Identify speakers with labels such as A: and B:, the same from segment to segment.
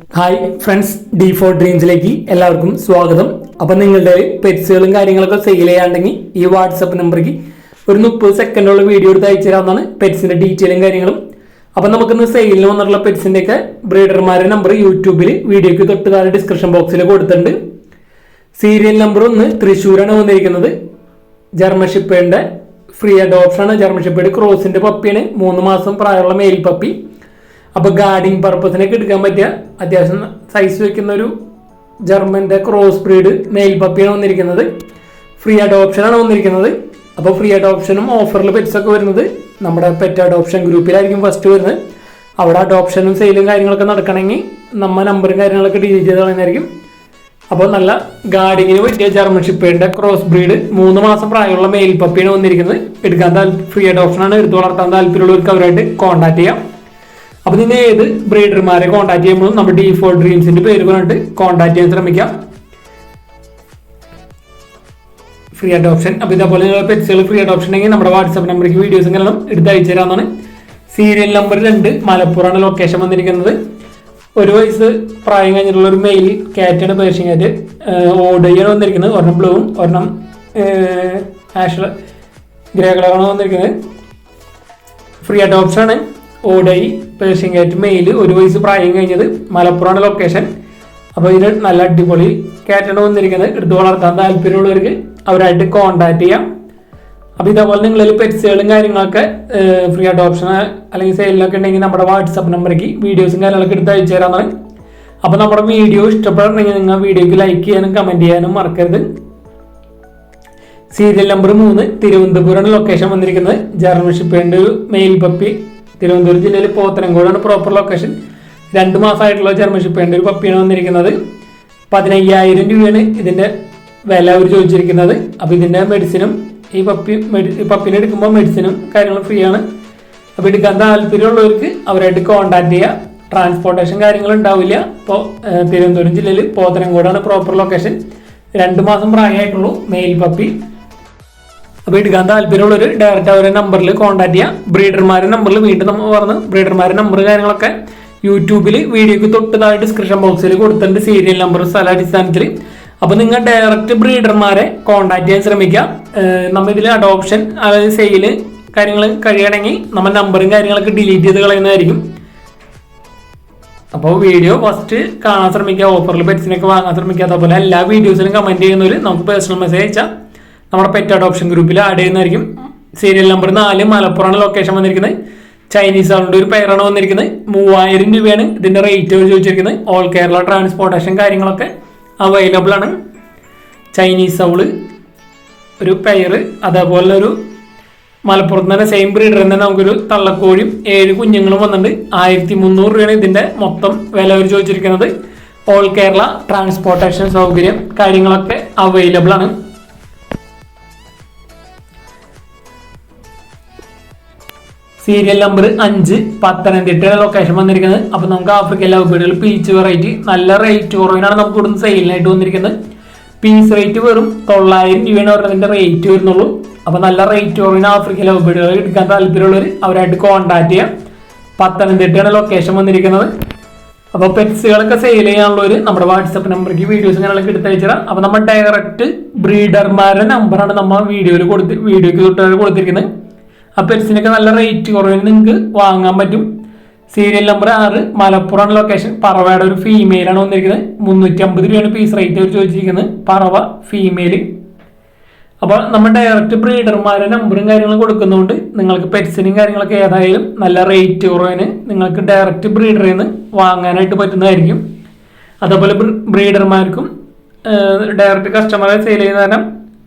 A: Hi friends, D4 ഡ്രീംസിലേക്ക് എല്ലാവർക്കും സ്വാഗതം. അപ്പം നിങ്ങളുടെ പെറ്റ്സുകളും കാര്യങ്ങളൊക്കെ സെയിൽ ചെയ്യാണ്ടെങ്കിൽ ഈ വാട്സപ്പ് നമ്പറിലേക്ക് ഒരു 30 സെക്കൻഡുള്ള വീഡിയോ എടുത്ത് അയച്ചു തരാമെന്നാണ് പെറ്റ്സിൻ്റെ ഡീറ്റെയിലും കാര്യങ്ങളും. അപ്പം നമുക്കിന്ന് സെയിലിന് വന്നിട്ടുള്ള പെറ്റ്സിൻ്റെയൊക്കെ ബ്രീഡർമാരുടെ നമ്പർ യൂട്യൂബിൽ വീഡിയോയ്ക്ക് തൊട്ട് താഴെ ഡിസ്ക്രിപ്ഷൻ ബോക്സിൽ കൊടുത്തിട്ടുണ്ട്. സീരിയൽ നമ്പർ 1 തൃശ്ശൂരാണ് വന്നിരിക്കുന്നത്. ജർമ്മൻ ഷെപ്പേർഡിൻ്റെ ഫ്രീ അഡോപ്ഷനാണ്. ജർമ്മൻ ഷെപ്പേർഡ് ക്രോസിൻ്റെ പപ്പിയാണ്, 3 മാസം പ്രായമുള്ള മെയിൽ പപ്പി. അപ്പോൾ ഗാർഡിങ് പർപ്പസിനൊക്കെ എടുക്കാൻ പറ്റിയ അത്യാവശ്യം സൈസ് വെക്കുന്ന ഒരു ജർമ്മൻ്റെ ക്രോസ് ബ്രീഡ് മെയിൽ പപ്പിയാണ് വന്നിരിക്കുന്നത്. ഫ്രീ അഡോപ്ഷനാണ് വന്നിരിക്കുന്നത്. അപ്പോൾ ഫ്രീ അഡോപ്ഷനും ഓഫറിൽ പെറ്റ്സൊക്കെ വരുന്നത് നമ്മുടെ പെറ്റ് അഡോപ്ഷൻ ഗ്രൂപ്പിലായിരിക്കും ഫസ്റ്റ് വരുന്നത്. അവിടെ അഡോപ്ഷനും സെയിലും കാര്യങ്ങളൊക്കെ നടക്കണമെങ്കിൽ നമ്മൾ നമ്പറും കാര്യങ്ങളൊക്കെ ഡിലീറ്റ് ചെയ്ത് കളയുന്നതായിരിക്കും. അപ്പോൾ നല്ല ഗാർഡിങ്ങിന് പറ്റിയ ജർമ്മൻ ഷെപ്പേർഡിൻ്റെ ക്രോസ് ബ്രീഡ് 3 മാസം പ്രായമുള്ള മെയിൽ പപ്പിയാണ് വന്നിരിക്കുന്നത്. എടുക്കാൻ ഫ്രീ അഡോപ്ഷനാണ്. എടുത്തു വളർത്താൻ താല്പര്യമുള്ളവർക്ക് അവരായിട്ട് കോൺടാക്ട് ചെയ്യാം. അപ്പോൾ നിങ്ങൾ ഏത് ബ്രീഡർമാരെ കോൺടാക്ട് ചെയ്യുമ്പോഴും നമ്മുടെ D4 ഡ്രീംസിൻ്റെ പേര് പറഞ്ഞിട്ട് കോൺടാക്ട് ചെയ്യാൻ ശ്രമിക്കാം. Free adoption. അപ്പോൾ ഇതേപോലെ നിങ്ങൾ പെറ്റ്സുകൾ ഫ്രീ അഡോപ്ഷൻ ഉണ്ടെങ്കിൽ നമ്മുടെ വാട്സാപ്പ് നമ്പറിലേക്ക് വീഡിയോസും എല്ലാം എടുത്ത് അയച്ചു തരാമെന്നാണ്. സീരിയൽ നമ്പർ 2 മലപ്പുറമാണ് ലൊക്കേഷൻ വന്നിരിക്കുന്നത്. 1 വയസ്സ് പ്രായം കഴിഞ്ഞിട്ടുള്ള ഒരു മെയിൽ ക്യാറ്റാണ്, പേർഷ്യൻ ക്യാറ്റ്. ഓഡയാണ് വന്നിരിക്കുന്നത്. ഒരെണ്ണം ബ്ലൂവും ഒരെണ്ണം ആഷ് ഗ്രേ കളറാണ് വന്നിരിക്കുന്നത്. ഫ്രീ അഡോപ്ഷനാണ്. ഓഡൈ പേർഷ്യൻ ക്യാറ്റ് മെയിൽ, 1 വയസ്സ് പ്രായം കഴിഞ്ഞത്. മലപ്പുറമാണ് ലൊക്കേഷൻ. അപ്പോൾ ഇത് നല്ല അടിപൊളി ക്യാറ്റാണ് വന്നിരിക്കുന്നത്. എടുത്ത് വളർത്താൻ താല്പര്യമുള്ളവർക്ക് അവരായിട്ട് കോൺടാക്ട് ചെയ്യാം. അപ്പോൾ ഇതേപോലെ നിങ്ങളിൽ പെറ്റ്സുകളും കാര്യങ്ങളൊക്കെ ഫ്രീ അഡോപ്ഷൻ അല്ലെങ്കിൽ സെയിലൊക്കെ ഉണ്ടെങ്കിൽ നമ്മുടെ വാട്സപ്പ് നമ്പറിലേക്ക് വീഡിയോസും കാര്യങ്ങളൊക്കെ എടുത്ത് അയച്ചു തരാമെന്നാണ്. അപ്പോൾ നമ്മുടെ വീഡിയോ ഇഷ്ടപ്പെടണമെങ്കിൽ നിങ്ങൾ വീഡിയോയ്ക്ക് ലൈക്ക് ചെയ്യാനും കമൻറ്റ് ചെയ്യാനും മറക്കരുത്. സീരിയൽ നമ്പർ 3 തിരുവനന്തപുരമാണ് ലൊക്കേഷൻ വന്നിരിക്കുന്നത്. ജർമ്മൻ ഷെപ്പേർഡിൻ്റെ ഒരു മെയിൽ പപ്പി. തിരുവനന്തപുരം ജില്ലയിൽ പോത്തനംകോടാണ് പ്രോപ്പർ ലൊക്കേഷൻ. 2 മാസമായിട്ടുള്ള ജർമ്മൻ ഷെപ്പേർഡിൻ്റെ ഒരു പപ്പിയാണ് വന്നിരിക്കുന്നത്. 15,000 രൂപയാണ് ഇതിൻ്റെ വില അവർ ചോദിച്ചിരിക്കുന്നത്. അപ്പോൾ ഇതിൻ്റെ മെഡിസിനും ഈ പപ്പിനെ എടുക്കുമ്പോൾ മെഡിസിനും കാര്യങ്ങളും ഫ്രീ ആണ്. അപ്പോൾ എടുക്കാൻ താല്പര്യമുള്ളവർക്ക് അവരായിട്ട് കോൺടാക്ട് ചെയ്യുക. ട്രാൻസ്പോർട്ടേഷൻ കാര്യങ്ങൾ ഉണ്ടാവില്ല. ഇപ്പോൾ തിരുവനന്തപുരം ജില്ലയിൽ പോത്തനംകോടാണ് പ്രോപ്പർ ലൊക്കേഷൻ. 2 മാസം പ്രായമായിട്ടുള്ളൂ മെയിൽ പപ്പി. അപ്പോൾ എടുക്കാൻ താല്പര്യമുള്ളൊരു ഡയറക്റ്റ് അവരുടെ നമ്പറിൽ കോൺടാക്ട് ചെയ്യാം. ബ്രീഡർമാരുടെ നമ്പറിൽ വീണ്ടും നമ്മൾ പറഞ്ഞു, ബ്രീഡർമാരുടെ നമ്പർ കാര്യങ്ങളൊക്കെ യൂട്യൂബിൽ വീഡിയോക്ക് തൊട്ട് താഴെ ഡിസ്ക്രിപ്ഷൻ ബോക്സിൽ കൊടുത്തിട്ടുണ്ട്, സീരിയൽ നമ്പർ സ്ഥലാടിസ്ഥാനത്തിൽ. അപ്പോൾ നിങ്ങൾ ഡയറക്റ്റ് ബ്രീഡർമാരെ കോൺടാക്ട് ചെയ്യാൻ ശ്രമിക്കുക. നമ്മൾ ഇതിൽ അഡോപ്ഷൻ അതായത് സെയില് കാര്യങ്ങൾ കഴിയണമെങ്കിൽ നമ്മൾ നമ്പറും കാര്യങ്ങളൊക്കെ ഡിലീറ്റ് ചെയ്ത് കളയുന്നതായിരിക്കും. അപ്പോൾ വീഡിയോ ഫസ്റ്റ് കാണാൻ ശ്രമിക്കുക. ഓഫറിൽ പെറ്റ്സിനൊക്കെ വാങ്ങാൻ ശ്രമിക്കുക. അതുപോലെ എല്ലാ വീഡിയോസിലും കമൻറ്റ് ചെയ്യുന്നവർ നമുക്ക് പേഴ്സണൽ മെസ്സേജ് അയച്ചാൽ നമ്മുടെ പെറ്റ് അഡോപ്ഷൻ ഗ്രൂപ്പിൽ ആഡ് ചെയ്യുന്നതായിരിക്കും. സീരിയൽ നമ്പർ 4 മലപ്പുറമാണ് ലൊക്കേഷൻ വന്നിരിക്കുന്നത്. ചൈനീസ് ആളുടെ ഒരു പെയറാണ് വന്നിരിക്കുന്നത്. 3,000 രൂപയാണ് ഇതിൻ്റെ റേറ്റ് അവർ ചോദിച്ചിരിക്കുന്നത്. ഓൾ കേരള ട്രാൻസ്പോർട്ടേഷൻ കാര്യങ്ങളൊക്കെ അവൈലബിൾ ആണ്. ചൈനീസ് ഔള് ഒരു പെയർ, അതേപോലെ ഒരു മലപ്പുറത്ത് തന്നെ സെയിം ബ്രീഡറിൽ തന്നെ നമുക്കൊരു തള്ളക്കോഴിയും 7 കുഞ്ഞുങ്ങളും വന്നിട്ടുണ്ട്. 1,300 രൂപയാണ് ഇതിൻ്റെ മൊത്തം വില അവർ ചോദിച്ചിരിക്കുന്നത്. ഓൾ കേരള ട്രാൻസ്പോർട്ടേഷൻ സൗകര്യം കാര്യങ്ങളൊക്കെ അവൈലബിൾ ആണ്. സീരിയൽ നമ്പർ 5 പത്തനംതിട്ട ലൊക്കേഷൻ വന്നിരിക്കുന്നത്. അപ്പോൾ നമുക്ക് ആഫ്രിക്കൻ ലവ് ബേർഡുകൾ പീച്ച് വെറൈറ്റി നല്ല റേറ്റ് കുറവിനാണ് നമുക്ക് ഇവിടുന്ന് സെയിലിനായിട്ട് വന്നിരിക്കുന്നത്. പീസ് റേറ്റ് വെറും 900 രൂപയാണ് പറഞ്ഞതിൻ്റെ റേറ്റ് വരുന്നുള്ളൂ. അപ്പോൾ നല്ല റേറ്റ് കുറവിന് ആഫ്രിക്കൻ ലവ് ബേർഡുകൾ എടുക്കാൻ താല്പര്യമുള്ളവർ അവരായിട്ട് കോൺടാക്ട് ചെയ്യാം. പത്തനംതിട്ടയാണ് ലൊക്കേഷൻ വന്നിരിക്കുന്നത്. അപ്പോൾ പെറ്റ്സുകളൊക്കെ സെയിൽ ചെയ്യാനുള്ളവർ നമ്മുടെ വാട്സപ്പ് നമ്പറിലേക്ക് വീഡിയോസ് ഞങ്ങൾക്ക് എടുത്തയച്ചാൽ. അപ്പോൾ നമ്മൾ ഡയറക്റ്റ് ബ്രീഡർമാരുടെ നമ്പറാണ് നമ്മൾ വീഡിയോയ്ക്ക് തൊട്ട് കൊടുത്തിരിക്കുന്നത്. ആ പെറ്റ്സിനൊക്കെ നല്ല റേറ്റ് കുറവിന് നിങ്ങൾക്ക് വാങ്ങാൻ പറ്റും. Serial number 6 Malappuram location. പറവയുടെ ഒരു ഫീമെയിലാണ് വന്നിരിക്കുന്നത്. 350 രൂപയാണ് പീസ് റേറ്റ് അവർ ചോദിച്ചിരിക്കുന്നത്. പറവ ഫീമെയിൽ. അപ്പോൾ നമ്മൾ ഡയറക്റ്റ് ബ്രീഡർമാരുടെ നമ്പറും കാര്യങ്ങളും കൊടുക്കുന്നതുകൊണ്ട് നിങ്ങൾക്ക് പെറ്റ്സിനും കാര്യങ്ങളൊക്കെ ഏതായാലും നല്ല റേറ്റ് കുറവിന് നിങ്ങൾക്ക് ഡയറക്റ്റ് ബ്രീഡറിൽ നിന്ന് വാങ്ങാനായിട്ട് പറ്റുന്നതായിരിക്കും. അതേപോലെ ബ്രീഡർമാർക്കും ഡയറക്റ്റ് കസ്റ്റമറെ സെയിൽ ചെയ്യുന്ന കാരണം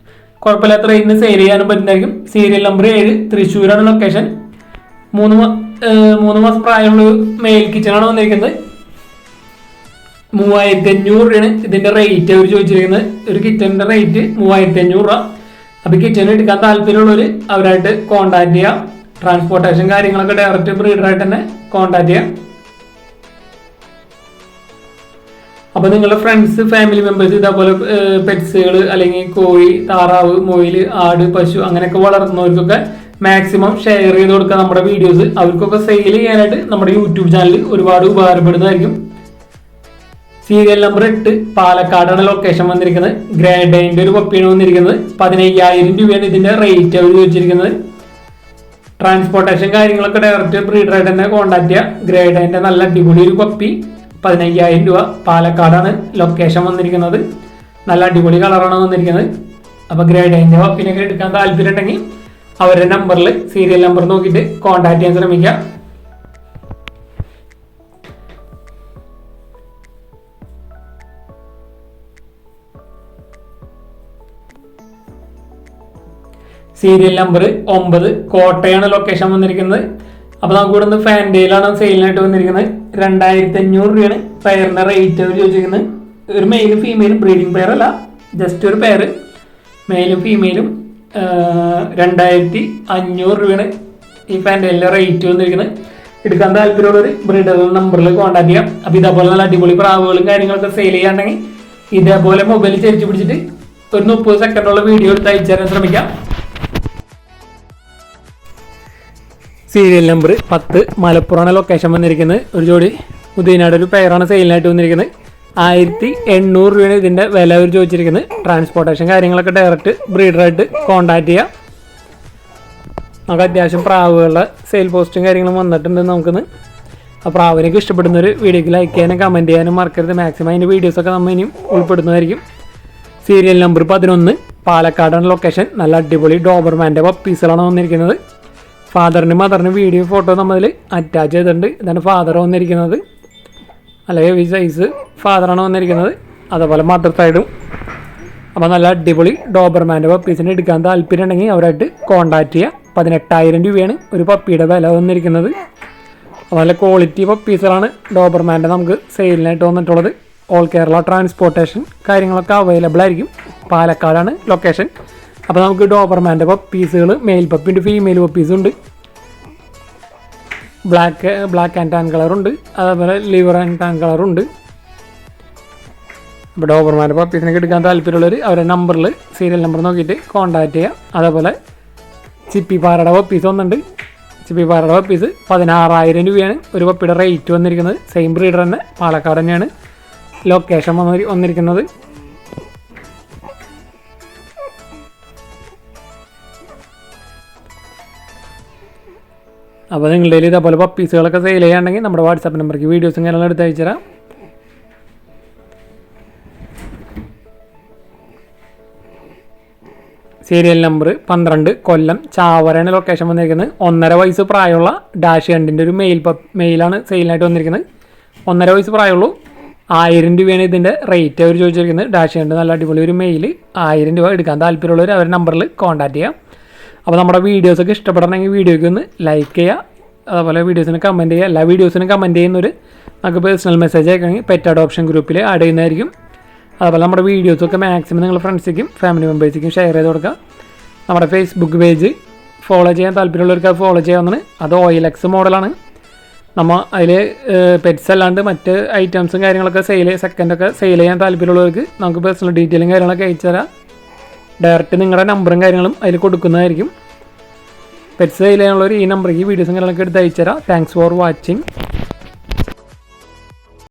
A: കുഴപ്പമില്ലാത്ത റേറ്റിന് സെയിൽ ചെയ്യാനും പറ്റുന്നതായിരിക്കും. സീരിയൽ നമ്പർ 7 തൃശ്ശൂരാണ് ലൊക്കേഷൻ. 3 മാസം പ്രായമുള്ള മെയിൽ കിച്ചണാണ് വന്നിരിക്കുന്നത്. 3,500 രൂപയാണ് ഇതിൻ്റെ റേറ്റ് അവർ ചോദിച്ചിരിക്കുന്നത്. ഒരു കിച്ചണിൻ്റെ റേറ്റ് 3,500 രൂപ. അപ്പോൾ കിച്ചൺ എടുക്കാൻ താല്പര്യമുള്ളവർ അവരായിട്ട് കോൺടാക്ട് ചെയ്യാം. ട്രാൻസ്പോർട്ടേഷൻ കാര്യങ്ങളൊക്കെ ഡയറക്റ്റ് ബ്രീഡറായിട്ട് തന്നെ കോൺടാക്ട് ചെയ്യാം. അപ്പോൾ നിങ്ങളുടെ ഫ്രണ്ട്സ് ഫാമിലി മെമ്പേഴ്സ് ഇതേപോലെ പെറ്റ്സുകൾ അല്ലെങ്കിൽ കോഴി, താറാവ്, മുയൽ, ആട്, പശു അങ്ങനെയൊക്കെ വളർത്തുന്നവർക്കൊക്കെ മാക്സിമം ഷെയർ ചെയ്ത് കൊടുക്കുക നമ്മുടെ വീഡിയോസ്. അവർക്കൊക്കെ സെയിൽ ചെയ്യാനായിട്ട് നമ്മുടെ യൂട്യൂബ് ചാനൽ ഒരുപാട് ഉപകാരപ്പെടുന്നതായിരിക്കും. സീരിയൽ നമ്പർ 8 പാലക്കാടാണ് ലൊക്കേഷൻ വന്നിരിക്കുന്നത്. ഗ്രേഡൈൻ്റെ ഒരു പപ്പിയാണ് വന്നിരിക്കുന്നത്. 15,000 രൂപയാണ് ഇതിന്റെ റേറ്റ് അവർ ചോദിച്ചിരിക്കുന്നത്. ട്രാൻസ്പോർട്ടേഷൻ കാര്യങ്ങളൊക്കെ ഡയറക്റ്റ് ബ്രീഡറായിട്ട് തന്നെ കോൺടാക്ട് ചെയ്യുക. ഗ്രേഡൈൻ്റെ നല്ല അടിപൊളി ഒരു പപ്പി, 15,000 രൂപ. പാലക്കാടാണ് ലൊക്കേഷൻ വന്നിരിക്കുന്നത്. നല്ല അടിപൊളി കളറാണ് വന്നിരിക്കുന്നത്. അപ്പോൾ ഗ്രേഡൈൻ്റെ പപ്പിനൊക്കെ എടുക്കാൻ താല്പര്യം ഉണ്ടെങ്കിൽ അവരുടെ നമ്പറിൽ സീരിയൽ നമ്പർ നോക്കിയിട്ട് കോൺടാക്ട് ചെയ്യാൻ ശ്രമിക്കുക. സീരിയൽ നമ്പർ 9 കോട്ടയാണ് ലൊക്കേഷൻ വന്നിരിക്കുന്നത്. അപ്പോൾ നമുക്ക് ഇവിടെ നിന്ന് ഫാൻഡയിലാണ് സെയിലിനായിട്ട് വന്നിരിക്കുന്നത്. 2,500 രൂപയാണ് പെയറിൻ്റെ റേറ്റ് അവർ ചോദിച്ചിരിക്കുന്നത്. ഒരു മെയിലും ഫീമെയിലും, ബ്രീഡിംഗ് പെയർ അല്ല, ജസ്റ്റ് ഒരു പെയർ, മെയിലും ഫീമെയിലും. 2,500 രൂപയാണ് ഈ ഫാൻഡയിലെ റേറ്റ് വന്നിരിക്കുന്നത്. എടുക്കാൻ താല്പര്യമുള്ളൊരു ബ്രീഡർ നമ്പറിൽ കോൺടാക്ട് ചെയ്യാം. അപ്പോൾ ഇതേപോലെ നല്ല അടിപൊളി പ്രാവുകളും കാര്യങ്ങളൊക്കെ സെയിൽ ചെയ്യാണ്ടെങ്കിൽ ഇതേപോലെ മൊബൈൽ ചരിച്ച് പിടിച്ചിട്ട് ഒരു 30 സെക്കൻഡുള്ള വീഡിയോ എടുത്ത് അയച്ചു തരാൻ ശ്രമിക്കാം. സീരിയൽ നമ്പർ 10 മലപ്പുറമാണ് ലൊക്കേഷൻ വന്നിരിക്കുന്നത്. ഒരു ജോഡി ഉദയനാട് ഒരു പെയറാണ് സെയിലിനായിട്ട് വന്നിരിക്കുന്നത്. 1,800 രൂപയാണ് ഇതിൻ്റെ വില അവർ ചോദിച്ചിരിക്കുന്നത്. ട്രാൻസ്പോർട്ടേഷൻ കാര്യങ്ങളൊക്കെ ഡയറക്റ്റ് ബ്രീഡറായിട്ട് കോൺടാക്ട് ചെയ്യാം. നമുക്ക് അത്യാവശ്യം പ്രാവുകളുടെ സെയിൽ പോസ്റ്റും കാര്യങ്ങളും വന്നിട്ടുണ്ട് നമുക്കിന്ന്. ആ പ്രാവിനൊക്കെ ഇഷ്ടപ്പെടുന്നൊരു വീഡിയോക്ക് ലൈക്ക് ചെയ്യാനും കമൻറ്റ് ചെയ്യാനും മറക്കരുത്. മാക്സിമം അതിൻ്റെ വീഡിയോസൊക്കെ നമ്മൾ ഇനിയും ഉൾപ്പെടുന്നതായിരിക്കും. സീരിയൽ നമ്പർ 11 പാലക്കാടാണ് ലൊക്കേഷൻ. നല്ല അടിപൊളി ഡോബർമാൻ്റെ പപ്പീസുകളാണ് വന്നിരിക്കുന്നത്. ഫാദറിനും മദറിനും വീഡിയോ ഫോട്ടോ നമ്മളിൽ അറ്റാച്ച് ചെയ്തിട്ടുണ്ട്. ഇതാണ് ഫാദർ വന്നിരിക്കുന്നത്. അല്ലെങ്കിൽ ഈ സൈസ് ഫാദറാണ് വന്നിരിക്കുന്നത്. അതേപോലെ മദർ സൈഡും. അപ്പോൾ നല്ല അടിപൊളി ഡോബർമാൻ്റെ പപ്പീസിനെ എടുക്കാൻ താല്പര്യം ഉണ്ടെങ്കിൽ അവരായിട്ട് കോൺടാക്ട് ചെയ്യുക. 18,000 രൂപയാണ് ഒരു പപ്പിയുടെ വില വന്നിരിക്കുന്നത്. നല്ല ക്വാളിറ്റി പപ്പീസുകളാണ് ഡോബർമാൻ്റെ നമുക്ക് സെയിലിനായിട്ട് വന്നിട്ടുള്ളത്. ഓൾ കേരള ട്രാൻസ്പോർട്ടേഷൻ കാര്യങ്ങളൊക്കെ അവൈലബിൾ ആയിരിക്കും. പാലക്കാടാണ് ലൊക്കേഷൻ. അപ്പോൾ നമുക്ക് ഡോബർമാൻ്റെ പപ്പീസുകൾ, മെയിൽ പപ്പിയുണ്ട്, ഫീമെയിൽ പപ്പീസും ഉണ്ട്. ബ്ലാക്ക് ആൻഡ് ടാൻ കളറുണ്ട്, അതേപോലെ ലിവർ ആൻഡ് ടാൻ കളറുണ്ട്. അപ്പോൾ ഡോബർമാൻ്റെ പപ്പീസിനൊക്കെ എടുക്കാൻ താല്പര്യമുള്ളവർ അവരുടെ നമ്പറിൽ സീരിയൽ നമ്പർ നോക്കിയിട്ട് കോൺടാക്ട് ചെയ്യുക. അതേപോലെ ചിപ്പിപ്പാറയുടെ പപ്പീസ് വന്നിട്ടുണ്ട്. ചിപ്പിപ്പാറയുടെ പപ്പീസ് 16,000 രൂപയാണ് ഒരു പപ്പിയുടെ റേറ്റ് വന്നിരിക്കുന്നത്. സെയിം ബ്രീഡർ തന്നെ, പാലക്കാട് തന്നെയാണ് ലൊക്കേഷൻ വന്നിരിക്കുന്നത്. അപ്പോൾ നിങ്ങളുടെ കയ്യിൽ ഇതേപോലെ പപ്പീസുകളൊക്കെ സെയിൽ ചെയ്യാണ്ടെങ്കിൽ നമ്മുടെ വാട്സാപ്പ് നമ്പർക്ക് വീഡിയോസും കാര്യങ്ങളും എടുത്ത് അയച്ചു തരാം. സീരിയൽ നമ്പർ 12 കൊല്ലം ചാവറയാണ് ലൊക്കേഷൻ വന്നിരിക്കുന്നത്. 1.5 വയസ്സ് പ്രായമുള്ള ഡാഷ് ഹണ്ടിൻ്റെ ഒരു മെയിലാണ് സെയിലിനായിട്ട് വന്നിരിക്കുന്നത്. 1.5 വയസ്സ് പ്രായമുള്ളൂ. 1,000 രൂപയാണ് ഇതിൻ്റെ റേറ്റ് അവർ ചോദിച്ചിരിക്കുന്നത്. ഡാഷ് ഹണ്ട് നല്ല അടിപൊളി ഒരു മെയിൽ. 1,000 രൂപ എടുക്കാൻ താല്പര്യമുള്ളവർ അവരുടെ നമ്പറിൽ കോൺടാക്ട് ചെയ്യാം. അപ്പോൾ നമ്മുടെ വീഡിയോസൊക്കെ ഇഷ്ടപ്പെടണമെങ്കിൽ വീഡിയോയ്ക്ക് ഒന്ന് ലൈക്ക് ചെയ്യുക. അതുപോലെ വീഡിയോസിന് കമൻറ്റ് ചെയ്യുക. എല്ലാ വീഡിയോസിനും കമൻറ്റ് ചെയ്യുന്നവർ നമുക്ക് പേഴ്സണൽ മെസ്സേജ് അയക്കണമെങ്കിൽ പെറ്റ് അഡോപ്ഷൻ ഗ്രൂപ്പിൽ ആഡ് ചെയ്യുന്നതായിരിക്കും. അതുപോലെ നമ്മുടെ വീഡിയോസൊക്കെ മാക്സിമം നിങ്ങൾ ഫ്രണ്ട്സിനും ഫാമിലി മെമ്പേഴ്സിനും ഷെയർ ചെയ്ത് കൊടുക്കുക. നമ്മുടെ ഫേസ്ബുക്ക് പേജ് ഫോളോ ചെയ്യാൻ താല്പര്യമുള്ളവർക്ക് അത് ഫോളോ ചെയ്യാവുന്നതാണ്. അത് OLX മോഡലാണ്. നമ്മൾ അതിൽ പെറ്റ്സ് അല്ലാണ്ട് മറ്റ് ഐറ്റംസും കാര്യങ്ങളൊക്കെ സെക്കൻഡൊക്കെ സെയിൽ ചെയ്യാൻ താല്പര്യമുള്ളവർക്ക് നമുക്ക് പേഴ്സണൽ ഡീറ്റെയിലും കാര്യങ്ങളൊക്കെ അയച്ചു തരാം. ഡയറക്റ്റ് നിങ്ങളുടെ നമ്പറും കാര്യങ്ങളും അതിൽ കൊടുക്കുന്നതായിരിക്കും. പെറ്റ്സ് സെയിൽ ചെയ്യാനുള്ളവർ ഈ നമ്പറിലേക്ക് വീഡിയോസും കാര്യങ്ങളൊക്കെ എടുത്ത് അയച്ചു തരാം. Thanks for watching.